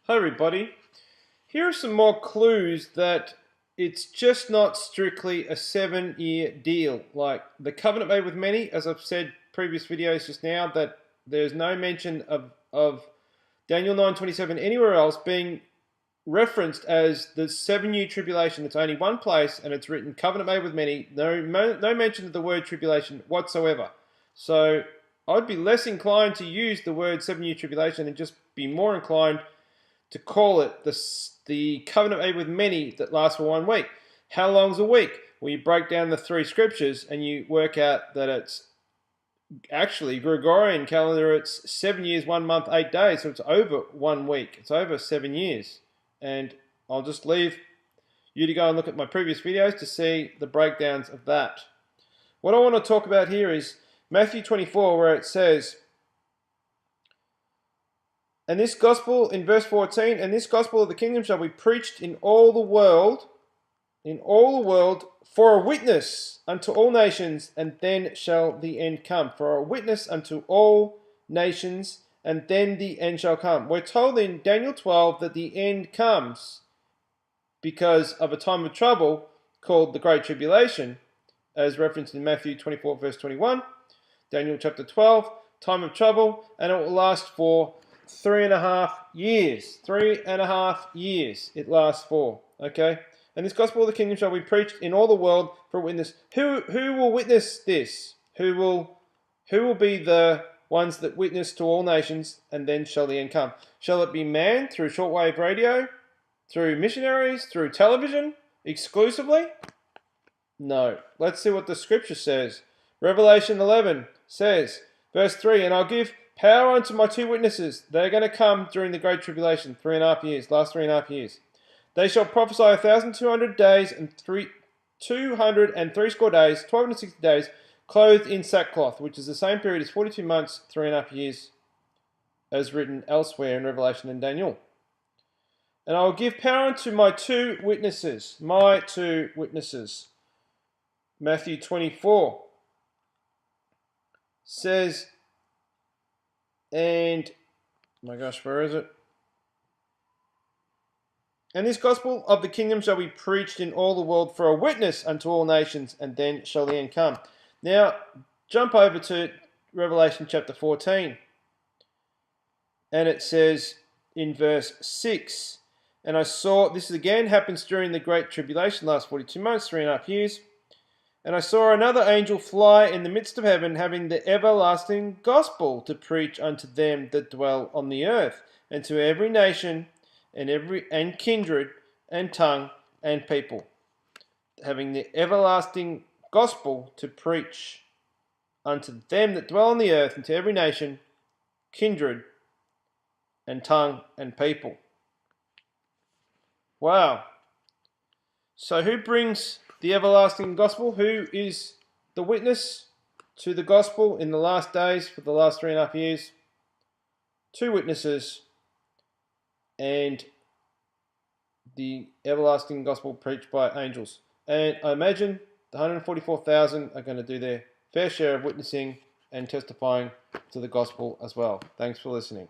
Hi everybody. Here are some more clues that it's just not strictly a 7-year deal. Like the covenant made with many, as I've said previous videos just now, that there's no mention of Daniel 9:27 anywhere else being referenced as the 7-year tribulation. It's only one place and it's written covenant made with many. No mention of the word tribulation whatsoever. So I'd be less inclined to use the word 7-year tribulation and just be more inclined to call it the covenant made with many that lasts for 1 week. How long is a week? Well, you break down the 3 scriptures and you work out that it's actually Gregorian calendar. It's 7 years, 1 month, 8 days. So it's over 1 week. It's over 7 years. And I'll just leave you to go and look at my previous videos to see the breakdowns of that. What I want to talk about here is Matthew 24, where it says, and this gospel, in verse 14, and this gospel of the kingdom shall be preached in all the world, for a witness unto all nations, and then shall the end come. For a witness unto all nations, and then the end shall come. We're told in Daniel 12 that the end comes because of a time of trouble called the Great Tribulation, as referenced in Matthew 24, verse 21. Daniel chapter 12, time of trouble, and it will last for 3.5 years. 3.5 years it lasts for. Okay? And this gospel of the kingdom shall be preached in all the world for a witness. Who will witness this? Who will be the ones that witness to all nations, and then shall the end come? Shall it be man through shortwave radio, through missionaries, through television exclusively? No. Let's see what the scripture says. Revelation 11 says, verse 3, and I'll give power unto my 2 witnesses. They're going to come during the Great Tribulation, 3.5 years, last 3.5 years. They shall prophesy 1,200 days and 203 score days, 1260 days, clothed in sackcloth, which is the same period as 42 months, 3.5 years, as written elsewhere in Revelation and Daniel. And I will give power unto my 2 witnesses, Matthew 24 says, and, oh my gosh, where is it? And this gospel of the kingdom shall be preached in all the world for a witness unto all nations, and then shall the end come. Now, jump over to Revelation chapter 14. And it says in verse 6, and I saw, this again happens during the Great Tribulation, last 42 months, 3.5 years. And I saw another angel fly in the midst of heaven, having the everlasting gospel to preach unto them that dwell on the earth, and to every nation, and kindred, and tongue, and people. Having the everlasting gospel to preach unto them that dwell on the earth, and to every nation, kindred, and tongue, and people. Wow. So who brings the everlasting gospel? Who is the witness to the gospel in the last days for the last 3.5 years? 2 witnesses, and the everlasting gospel preached by angels. And I imagine the 144,000 are going to do their fair share of witnessing and testifying to the gospel as well. Thanks for listening.